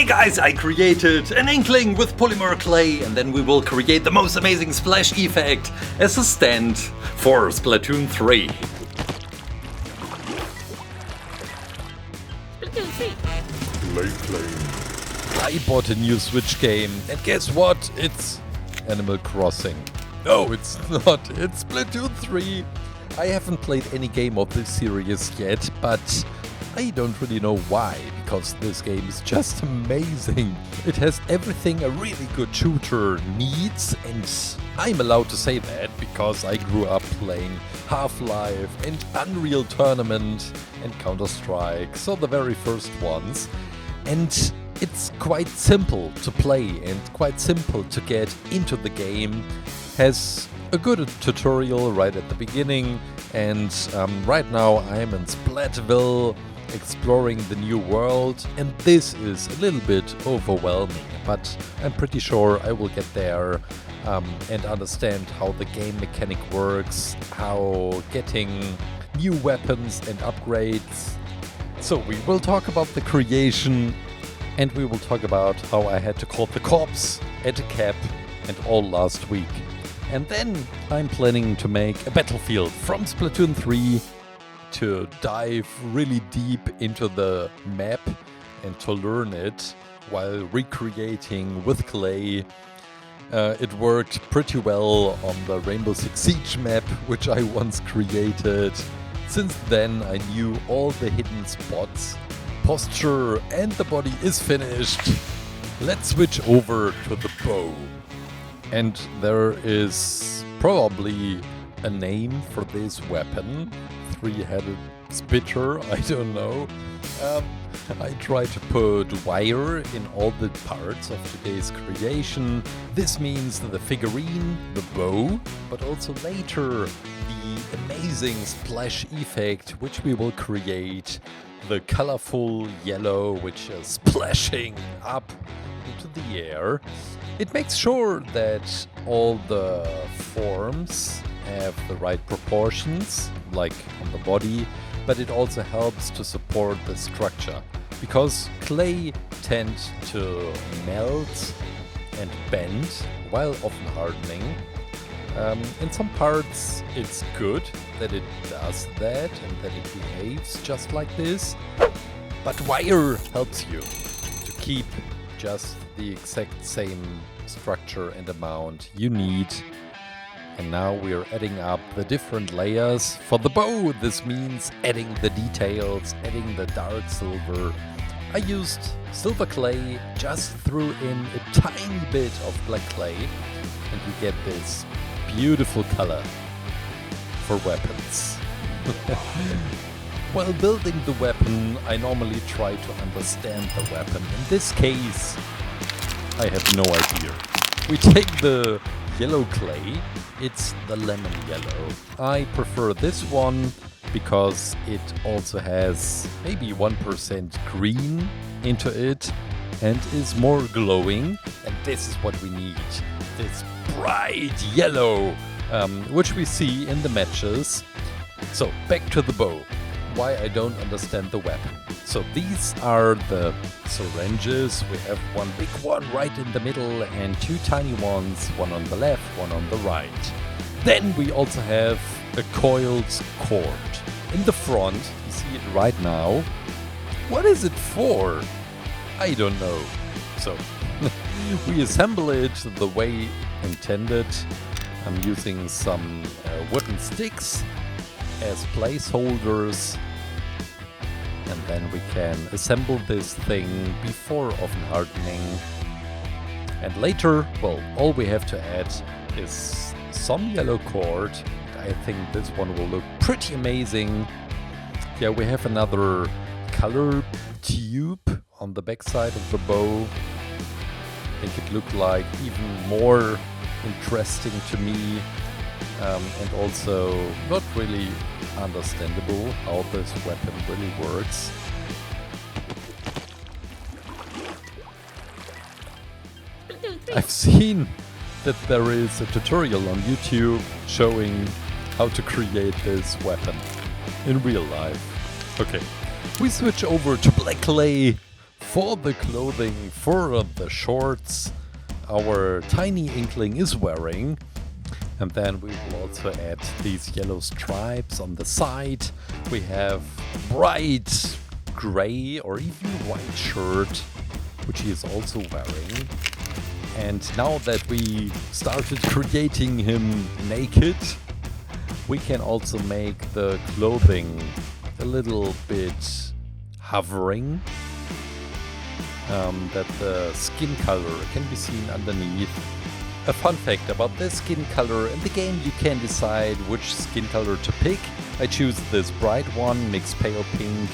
Hey guys, I created an Inkling with polymer clay, and then we will create the most amazing splash effect as a stand for Splatoon 3. ClayClaim. I bought a new Switch game, and guess what? It's Animal Crossing. No, it's not. It's Splatoon 3. I haven't played any game of this series yet, but I don't really know why, because this game is just amazing. It has everything a really good shooter needs, and I'm allowed to say that because I grew up playing Half-Life and Unreal Tournament and Counter-Strike, so the very first ones. And it's quite simple to play and quite simple to get into the game. Has a good tutorial right at the beginning, and right now I'm in Splatville exploring the new world, and this is a little bit overwhelming, but I'm pretty sure I will get there and understand how the game mechanic works, how getting new weapons and upgrades. So we will talk about the creation, and we will talk about how I had to call the cops at a cap and all last week. And then I'm planning to make a battlefield from Splatoon 3 to dive really deep into the map and to learn it while recreating with clay. It worked pretty well on the Rainbow Six Siege map, which I once created. Since then I knew all the hidden spots, posture, and the body is finished. Let's switch over to the bow. And there is probably a name for this weapon. Three-headed spitter, I don't know. I try to put wire in all the parts of today's creation. This means the figurine, the bow, but also later the amazing splash effect which we will create. The colorful yellow which is splashing up into the air. It makes sure that all the forms have the right proportions, like on the body, but it also helps to support the structure, because clay tends to melt and bend while often hardening. In some parts it's good that it does that and that it behaves just like this, but wire helps you to keep just the exact same structure and amount you need. And now we are adding up the different layers. For the bow, this means adding the details, adding the dark silver. I used silver clay, just threw in a tiny bit of black clay, and you get this beautiful color for weapons. While building the weapon, I normally try to understand the weapon. In this case, I have no idea. We take the yellow clay, it's the lemon yellow. I prefer this one because it also has maybe 1% green into it and is more glowing. And this is what we need, this bright yellow, which we see in the matches. So back to the bow. Why I don't understand the weapon. So these are the syringes. We have one big one right in the middle and two tiny ones, one on the left, one on the right. Then we also have a coiled cord. In the front, you see it right now. What is it for? I don't know. So we assemble it the way intended. I'm using some wooden sticks as placeholders, and then we can assemble this thing before often hardening. And later, well, all we have to add is some yellow cord. I think this one will look pretty amazing. Yeah, we have another color tube on the backside of the bow. Make it look like even more interesting to me. And also not really understandable how this weapon really works. I've seen that there is a tutorial on YouTube showing how to create this weapon in real life. Okay, we switch over to black clay for the clothing, for the shorts our tiny Inkling is wearing. And then we will also add these yellow stripes on the side. We have bright gray or even white shirt, which he is also wearing. And now that we started creating him naked, we can also make the clothing a little bit hovering, that the skin color can be seen underneath. A fun fact about this skin color: in the game you can decide which skin color to pick. I choose this bright one, mixed pale pink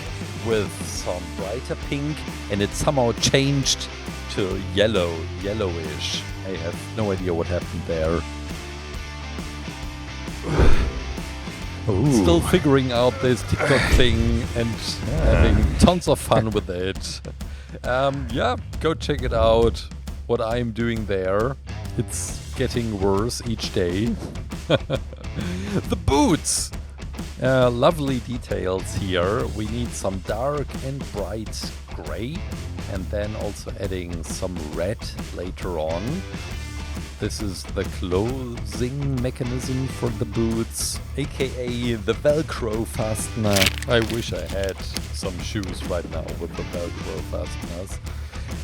with some brighter pink, and it somehow changed to yellowish. I have no idea what happened there. Still figuring out this TikTok thing and having tons of fun with it. Yeah, go check it out, what I'm doing there. It's getting worse each day. The boots! Lovely details here. We need some dark and bright gray, and then also adding some red later on. This is the closing mechanism for the boots, aka the Velcro fastener. I wish I had some shoes right now with the Velcro fasteners.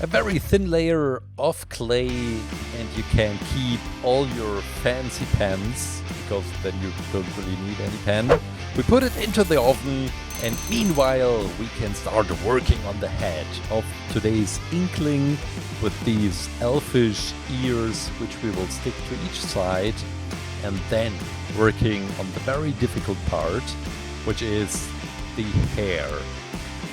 A very thin layer of clay, and you can keep all your fancy pens, because then you don't really need any pen. We put it into the oven, and meanwhile we can start working on the head of today's Inkling with these elfish ears, which we will stick to each side, and then working on the very difficult part, which is the hair.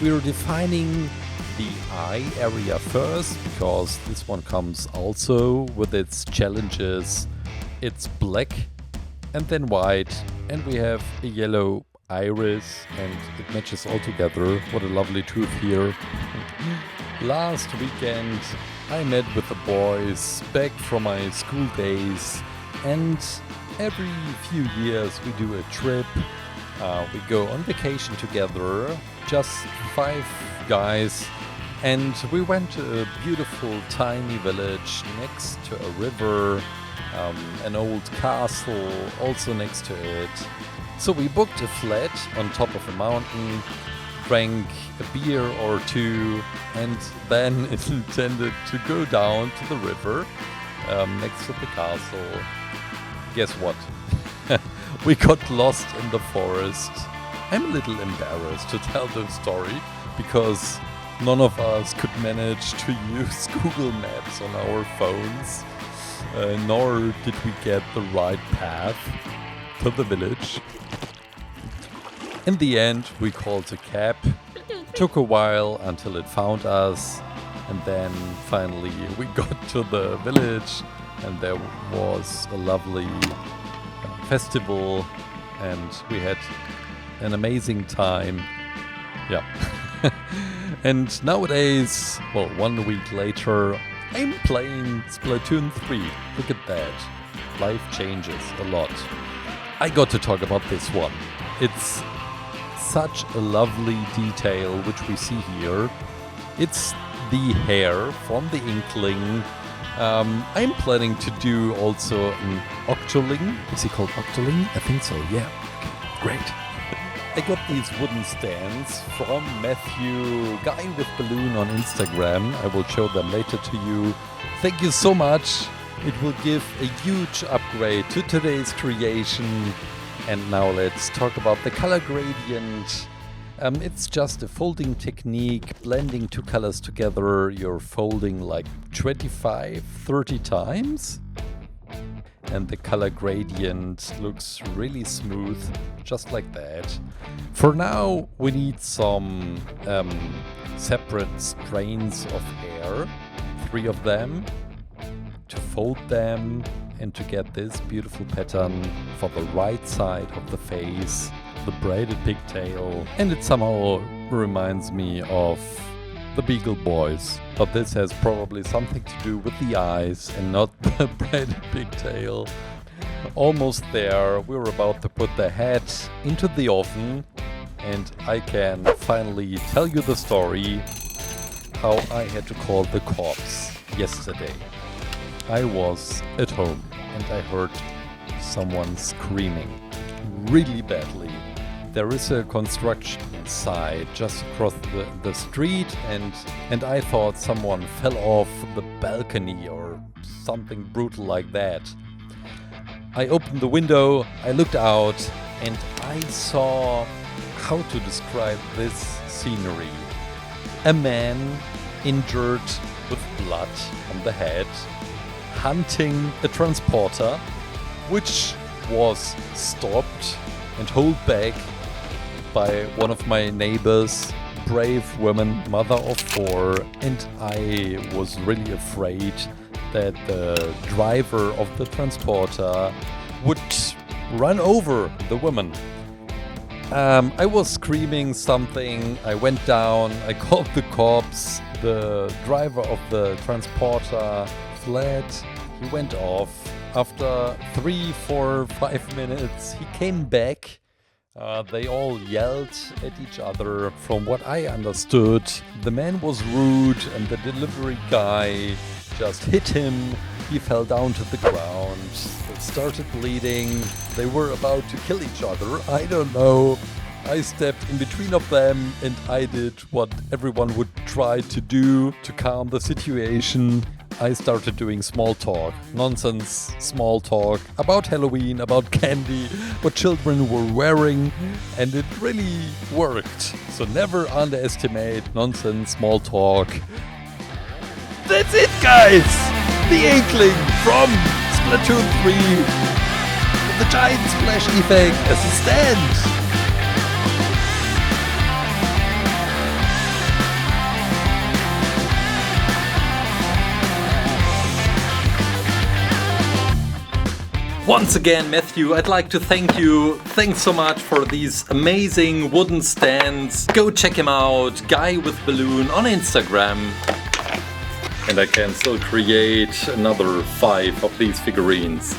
We are defining the eye area first, because this one comes also with its challenges. It's black and then white, and we have a yellow iris, and it matches all together. What a lovely tooth here. Last weekend I met with the boys back from my school days, and every few years we do a trip. We go on vacation together, just 5 guys. And we went to a beautiful tiny village next to a river, an old castle also next to it. So we booked a flat on top of a mountain, drank a beer or two, and then intended to go down to the river next to the castle. Guess what? We got lost in the forest. I'm a little embarrassed to tell this story, because none of us could manage to use Google Maps on our phones, nor did we get the right path to the village. In the end, we called a cab. Took a while until it found us, and then finally we got to the village, and there was a lovely festival, and we had an amazing time. Yeah. And nowadays, well, 1 week later, I'm playing Splatoon 3. Look at that. Life changes a lot. I got to talk about this one. It's such a lovely detail which we see here. It's the hair from the Inkling. I'm planning to do also an Octoling. Is he called Octoling? I think so, yeah. Great. I got these wooden stands from Matthew, Guy with Balloon on Instagram. I will show them later to you. Thank you so much. It will give a huge upgrade to today's creation. And now let's talk about the color gradient. It's just a folding technique, blending 2 colors together. You're folding like 25, 30 times. And the color gradient looks really smooth, just like that. For now, we need some separate strands of hair, 3 of them, to fold them and to get this beautiful pattern for the right side of the face, the braided pigtail. And it somehow reminds me of the Beagle Boys, but this has probably something to do with the eyes and not the braided pigtail. Almost there. We're about to put the head into the oven, and I can finally tell you the story. how I had to call the cops yesterday. I was at home and I heard someone screaming really badly. There is a construction site just across the street and I thought someone fell off the balcony or something brutal like that. I opened the window, I looked out and I saw, how to describe this scenery. A man injured with blood on the head, hunting a transporter, which was stopped and held back by one of my neighbors, brave woman, mother of 4, and I was really afraid that the driver of the transporter would run over the woman. I was screaming something, I went down, I called the cops, the driver of the transporter fled, he went off. After 3, 4, 5 minutes he came back. They all yelled at each other. From what I understood, the man was rude and the delivery guy just hit him. He fell down to the ground. It started bleeding. They were about to kill each other. I don't know. I stepped in between of them and I did what everyone would try to do to calm the situation. I started doing small talk, nonsense small talk about Halloween, about candy, what children were wearing, and it really worked. So never underestimate nonsense small talk. That's it, guys! The Inkling from Splatoon 3 with the giant splash effect as a stand. Once again, Matthew, I'd like to thank you. Thanks so much for these amazing wooden stands. Go check him out, Guy with Balloon on Instagram. And I can still create another 5 of these figurines.